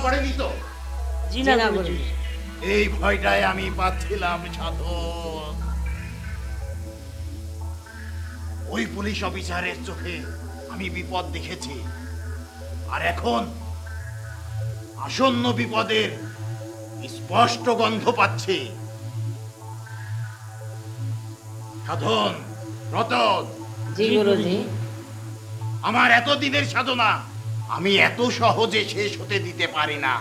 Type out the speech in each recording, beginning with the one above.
করেনি তো? জি না গুরুজি। এই ভয়টাই আমি পাচ্ছিলাম সাধন। ওই পুলিশ অফিসারের চোখে আমি বিপদ দেখেছি, আর এখন আসন্ন বিপদের স্পষ্ট গন্ধ পাচ্ছি। সাধন, রতন, জি গুরুজি। আমার এতদিনের সাধনা আমি এত সহজে শেষ হতে দিতে পারি না।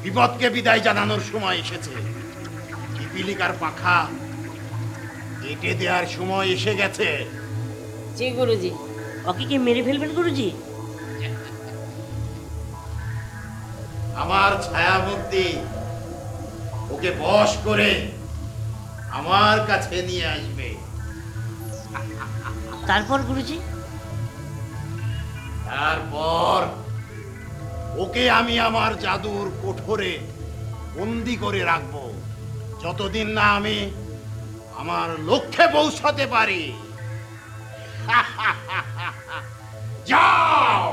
বিপদকে বিদায় জানানোর সময় এসেছে। পিপীলিকার পাখা কেটে দেওয়ার সময় এসে গেছে। জি গুরুজি। ওকে কি মেরে ফেলবেন গুরুজি? আমার ছায়ামূর্তি ওকে বশ করে আমার কাছে নিয়ে আসবে। তারপর গুরুজি? তারপর ওকে আমি আমার জাদুর কোঠরে বন্দি করে রাখবো, যতদিন না আমি আমার লক্ষ্যে পৌঁছাতে পারি। যাও।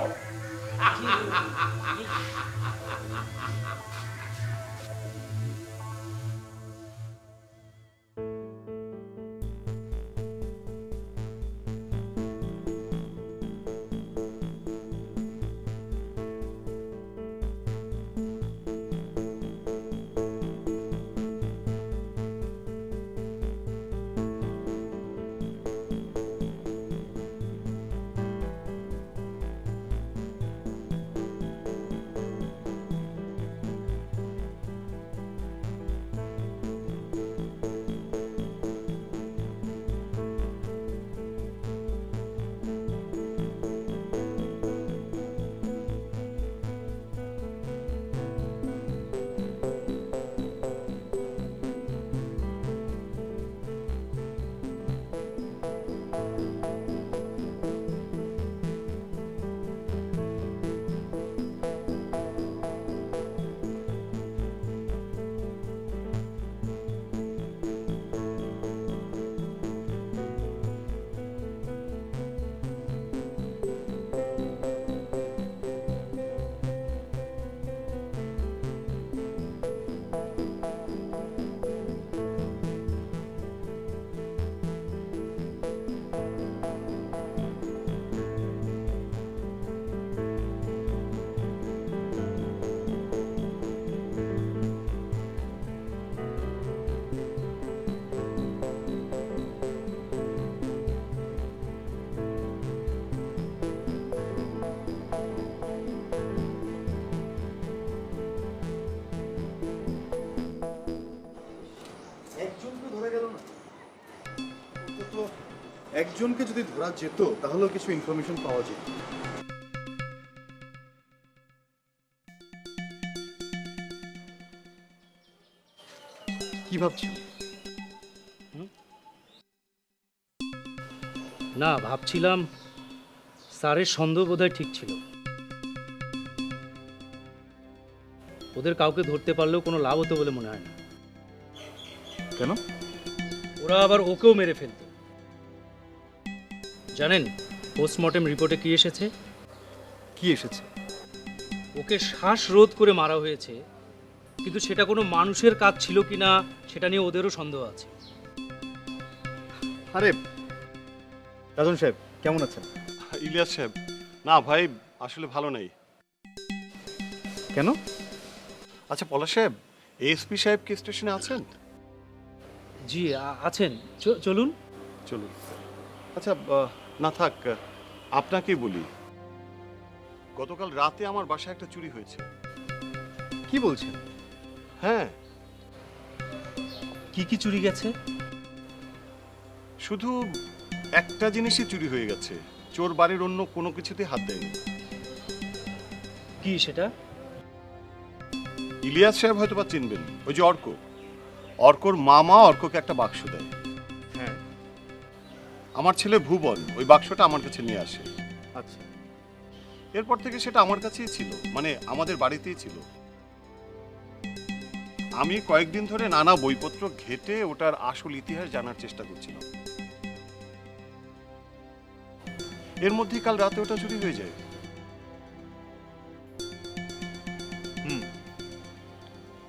একজনকে ধরা গেল না? অন্তত একজনকে যদি ধরা যেত তাহলেও কিছু ইনফরমেশন পাওয়া যেত। কি ভাবছো? না, ভাবছিলাম স্যারের সন্দেহ বোধহয় ঠিক ছিল। ওদের কাউকে ধরতে পারলেও কোনো লাভ হতো বলে মনে হয় না। কেন? ওরা আবার ওকেও মেরে ফেলত। জানেন পোস্টমর্টেম রিপোর্টে কি এসেছে? কি এসেছে? ওকে শ্বাসরোধ করে মারা হয়েছে, কিন্তু সেটা কোনো মানুষের কাজ ছিল কিনা সেটা নিয়ে ওদেরও সন্দেহ আছে। আরে রাজন সাহেব কেমন আছেন? ইলিয়াস সাহেব, না ভাই আসলে ভালো নেই। কেন? আচ্ছা পলাশ সাহেব, এসপি সাহেব কি স্টেশনে আছেন? জি আছেন, চলুন। চলুন। আচ্ছা না থাক, আপনাকেই বলি, গতকাল রাতে আমার বাসায় একটা চুরি হয়েছে। কি বলছেন? হ্যাঁ, কি কি চুরি গেছে? শুধু একটা জিনিসই চুরি হয়ে গেছে, চোর বাড়ির অন্য কোনো কিছুতে হাত দেয়নি। কি সেটা? ইলিয়াস সাহেব হয়তো বা চিনবেন, ওই যে অর্ক, অর্কর মামা অর্ককে একটা বাক্স দেয়। হ্যাঁ। আমার ছেলে ভুবন ওই বাক্সটা আমার কাছে নিয়ে আসে। আচ্ছা। এরপর থেকে সেটা আমার কাছেই ছিল, মানে আমাদের বাড়িতেই ছিল। আমি কয়েকদিন ধরে নানা বইপত্র ঘেটে ওটার আসল ইতিহাস জানার চেষ্টা করছিলাম। এর মধ্যেই কাল রাতে ওটা চুরি হয়ে যায়।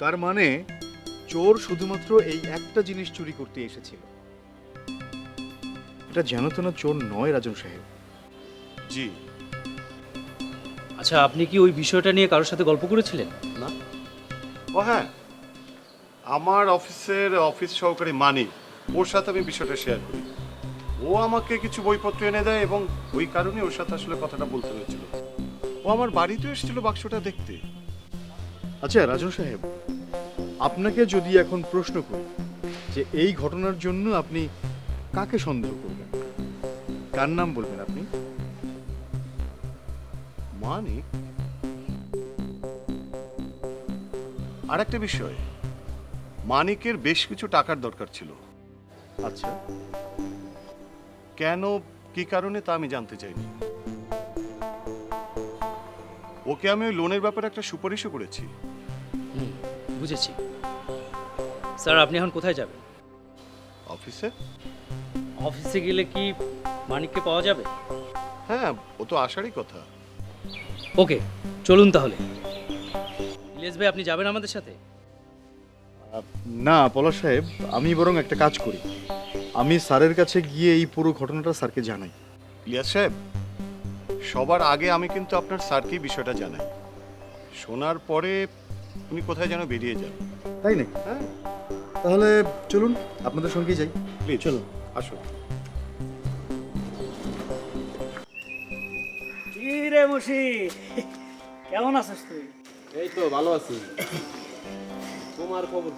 তার মানে চোর শুধুমাত্র এই একটা জিনিস চুরি করতে এসেছিল। এটা যেন তেন চোর নয় রাজন সাহেব। জি আচ্ছা, আপনি কি ওই বিষয়টা নিয়ে কারোর সাথে গল্প করেছিলেন? না, ও হ্যাঁ, আমার অফিসের অফিস সহকারী মানিক, ওর সাথে আমি বিষয়টা শেয়ার করি। ও আমাকে কিছু বইপত্র এনে দেয় এবং ওই কারণে ওর সাথে আসলে কথাটা বলতে হয়েছিল। ও আমার বাড়িতেও এসেছিল বাক্সটা দেখতে। আচ্ছা রাজন সাহেব, আপনাকে যদি এখন প্রশ্ন করি যে এই ঘটনার জন্য আপনি কাকে সন্দেহ করবেন, কার নাম বলবেন আপনি? মানিক। আর একটা বিষয়, মানিকের বেশ কিছু টাকার দরকার ছিল। আচ্ছা, কেন, কি কারণে তা আমি জানতে চাইনি। ওকে আমি ওই লোনের ব্যাপারে একটা সুপারিশও করেছি। বুঝেছি। স্যার, আপনি এখন কোথায় যাবেন? অফিসে। অফিসে গেলে কি মানিককে পাওয়া যাবে? হ্যাঁ, ও তো আসারই কথা। ওকে, চলুন তাহলে। ইলিয়াস ভাই, আপনি যাবেন আমাদের সাথে? না পলাশ সাহেব, আমি বরং একটা কাজ করি, আমি স্যারের কাছে গিয়ে এই পুরো ঘটনাটা স্যারকে জানাই। ইলিয়াস সাহেব, সবার আগে আমি কিন্তু আপনার স্যারকেই বিষয়টা জানাই। শোনার পরে উনি কোথায় যেন বেরিয়ে যান। তাই নাকি? হ্যাঁ, তাহলে চলুন আপনাদের সঙ্গেই যাই। প্লিজ চলুন, আসুন। কি রে মুশি, কেমন আছিস তুই? এই তো ভালো আছি। তোমার খবর?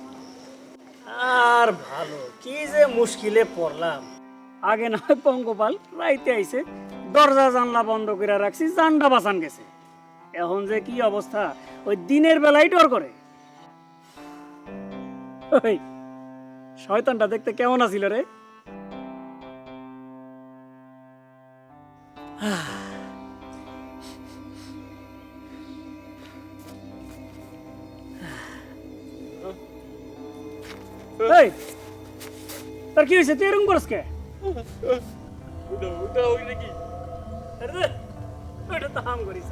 আর ভালো, কি যে মুশকিলে পড়লাম। আগে না হয় পঙ্গপাল রাইতে আইছে, দরজা জানলা বন্ধ করে রাখছি, জান্ডা বাঁচান গেছে। এখন যে কি অবস্থা, ওই দিনের বেলায় ডর করে। ওই শয়তানটা দেখতে কেমন আছিল রে? এই, তোর কি হয়েছে? তুই এরকম করস কে? ওটা ওই নাকি? আরে রে, ওটা তো হাম করিস।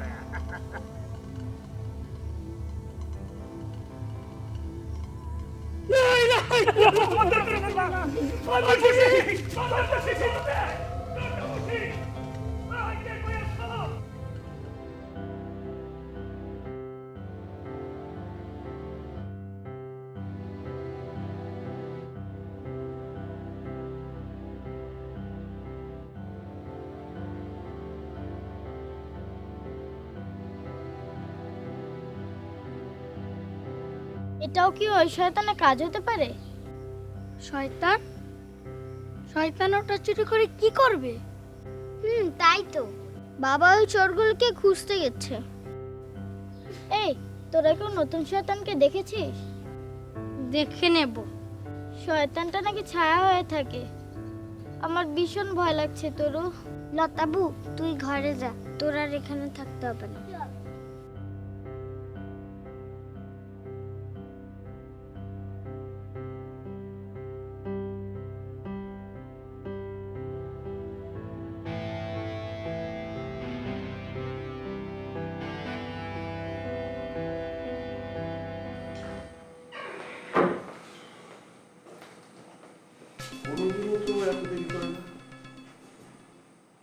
এটাও কি ওই শয়তানের কাজ হতে পারে? শয়তান? শয়তান ওটা চুরি করে কি করবে? তাই তো, বাবা ওই চোরগুলোকে খুঁজতে গেছে। এই, তোরা কেউ নতুন শয়তানকে দেখেছিস? দেখে নেব। শয়তানটা নাকি ছায়া হয়ে থাকে। আমার ভীষণ ভয় লাগছে তোরও। লতাবু, তুই ঘরে যা, তোর আর এখানে থাকতে হবে না।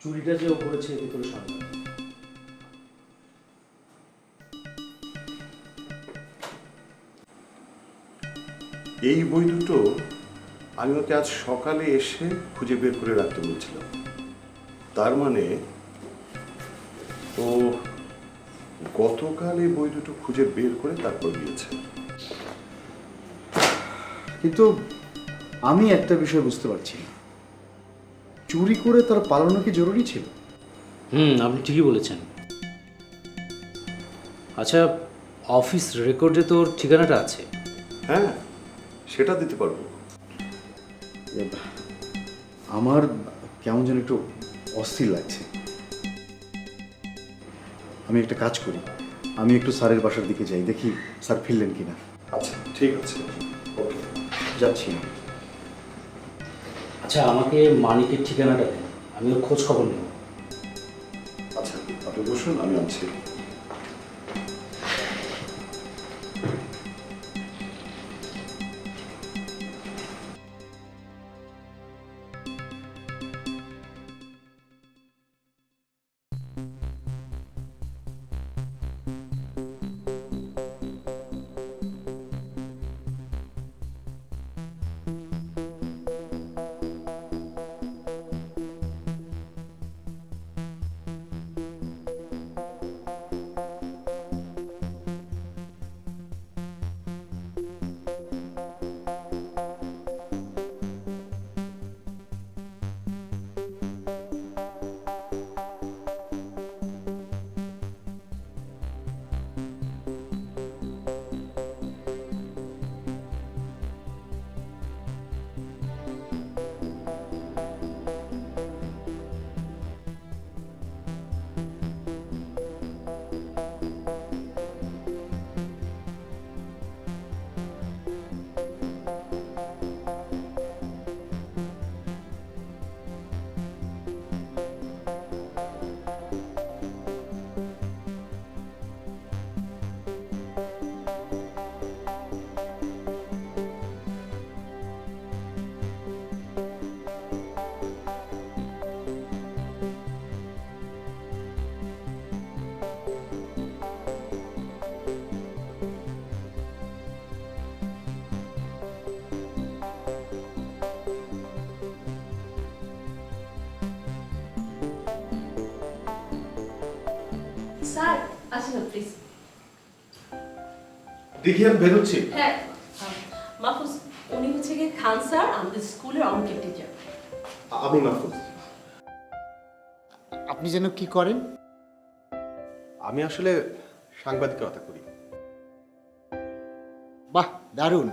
চুরিটা যে ও করেছে এতে করে সন্দেহ। এই বই দুটো আমি ওকে আজ সকালে এসে খুঁজে বের করে রাখতে বলছিলাম। তার মানে ও গতকাল এই বই দুটো খুঁজে বের করে তারপর দিয়েছে। কিন্তু আমি একটা বিষয় বুঝতে পারছি না, চুরি করে তার পালানো কি জরুরি ছিল? আপনি ঠিকই বলেছেন। আচ্ছা, অফিস রেকর্ডে তোর ঠিকানাটা আছে? হ্যাঁ, সেটা দিতে পারবো। আমার কেমন যেন একটু অস্থির লাগছে। আমি একটা কাজ করি, আমি একটু স্যারের বাসার দিকে যাই, দেখি স্যার ফিরলেন কিনা। আচ্ছা, ঠিক আছে, ওকে, যাচ্ছি। আচ্ছা, আমাকে মানিকের ঠিকানাটা দেন, আমি ওর খোঁজ খবর নেব। আচ্ছা, আপনি বসুন, আমি আছি। আচ্ছা প্লিজ। দেখি আমি বেরোচ্ছি। হ্যাঁ মাহফুজ, উনি হচ্ছে গিয়ে খান স্যার, আমাদের স্কুলের অঙ্কের টিচার। আমি মাহফুজ। আপনি যেন কি করেন? আমি আসলে সাংবাদিকতা করি। বাহ, দারুণ।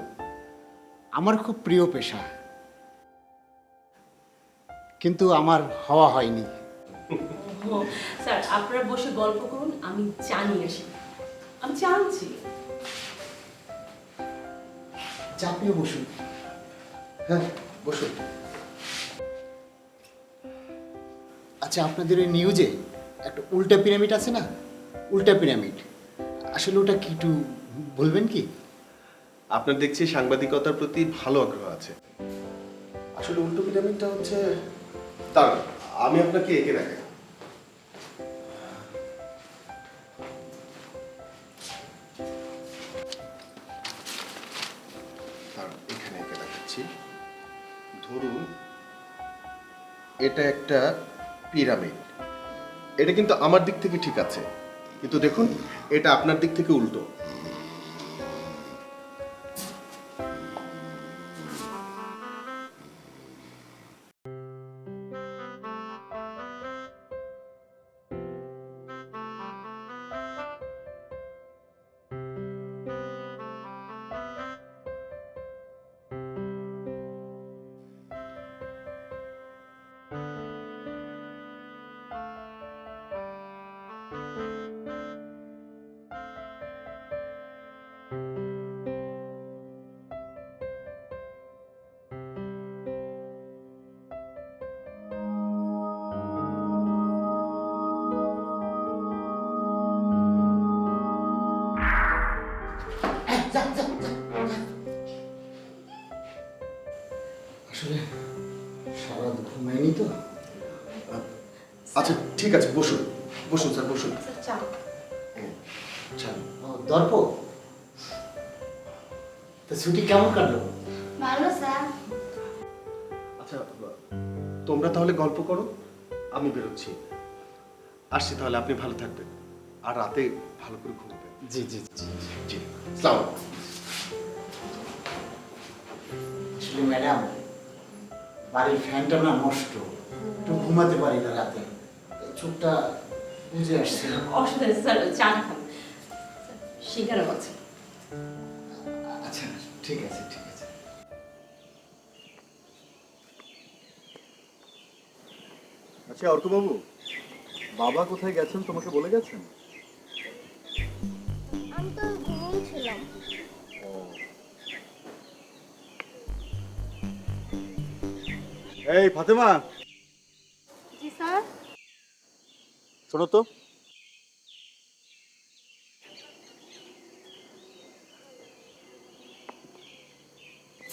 আমার খুব প্রিয় পেশা, কিন্তু আমার হওয়া হয়নি। ও, স্যার আপনারা বসে গল্প করুন, আমি চা নিয়ে আসি। আমি চা আনছি। চাপিয়ে বসুন। হ্যাঁ, বসুন। আচ্ছা, আপনাদের ওই নিউজে একটা উল্টা পিরামিড আছে না? উল্টা পিরামিড আসলে ওটা কি একটু বলবেন কি? আপনার দেখছি সাংবাদিকতার প্রতি ভালো আগ্রহ আছে। আসলে উল্টো পিরামিডটা হচ্ছে, তার আমি আপনাকে এঁকে দেখাই। তার এখানে এঁকে দেখাচ্ছি। ধরুন এটা একটা পিরামিড। এটা কিন্তু আমার দিক থেকে ঠিক আছে, কিন্তু দেখুন এটা আপনার দিক থেকে উল্টো। আসলে সারা ঘুমায়নি তো। আচ্ছা ঠিক আছে, বসুন বসুন স্যার, বসুন। স্যার চা। চলো। ও, দর্প, তো ছুটি কেমন কাটলো? ভালো স্যার। আচ্ছা তোমরা তাহলে গল্প করো, আমি বেরোচ্ছি। আসছি তাহলে, আপনি ভালো থাকবেন আর রাতে ভালো করে ঘুমাবেন। জি জি জি। জি, আসসালামু আলাইকুম। আসলে ম্যাডাম, বাড়ির ফ্যানটা না নষ্ট, একটু ঘুমাতে পারি না রাতে, চোখটা বুঝে আসছে। অসুবিধা নেই স্যার, চা খান। শিকারও আছে। আচ্ছা ঠিক আছে ঠিক আছে। আচ্ছা অর্কবাবু, বাবা কোথায় গেছেন তোমাকে বলে গেছেন? আমি তো ঘুমিয়েছিলাম। এই ফাতেমা, জি স্যার। শোনো তো।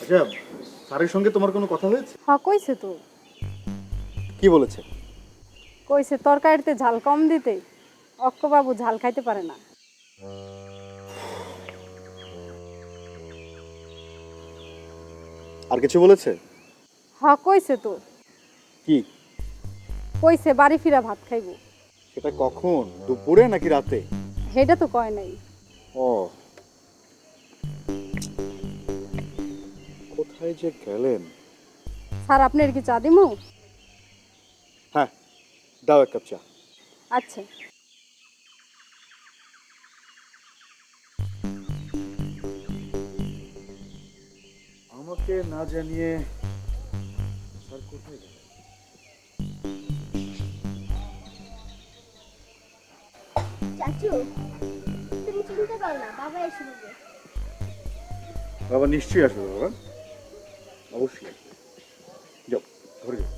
আচ্ছা, স্যারের সঙ্গে তোমার কোনো কথা হয়েছে? হ্যাঁ কইছে তো, কি বলেছে? কইছে তরকারিতে ঝাল কম দিতে, অক্কবাবু ঝাল খাইতে পারে না। আর কিছু বলেছে? হ্যাঁ কইছে তো, কি? কইছে বাড়ি ফিরা ভাত খাইব। সেটা কখন, দুপুরে নাকি রাতে? হেটা তো কয় নাই। ও, কোথায় যে গেলেন? স্যার আপনার কি চা দিমু? হ্যাঁ, দাও এক কাপ চা। আচ্ছা। আমাকে না জানিয়ে স্যার কোথায় গেলেন? চাচু, তুমি চিন্তা করো না, বাবা এসে পড়বে। বাবা নিশ্চয়ই আসবে, বাবা অবশ্যই আসবে। যাও ঘরে যাও।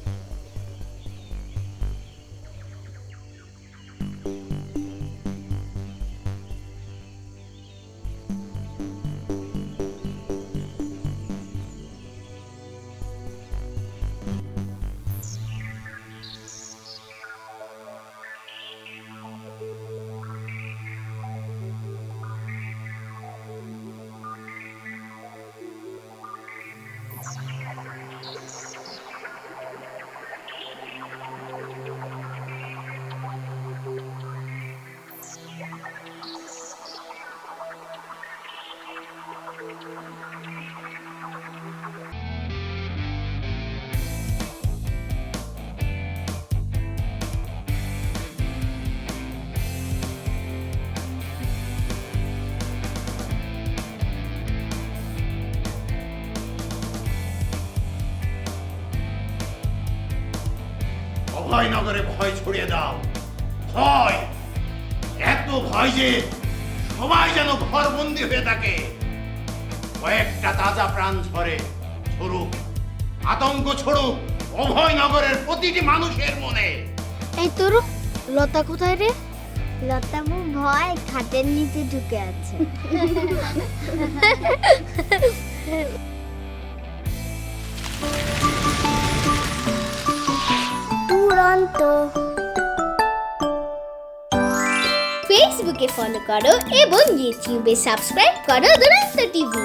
অভয়নগরে ভয় ছড়িয়ে দাও। ভয়, এত ভয় যে সবাই যেন ঘরবন্দি হয়ে থাকে। কয়েকটা তাজা প্রাণ ছড়ুক, আতঙ্ক ছড়ুক অভয়নগরের প্রতিটি মানুষের মনে। এই তোর লতা কোথায় রে? লতাবু ভয় খাটের নিচে ঢুকে আছে। দুরন্ত। ফেসবুকে ফলো করো এবং ইউটিউবে সাবস্ক্রাইব করো দুরন্ত টিভি।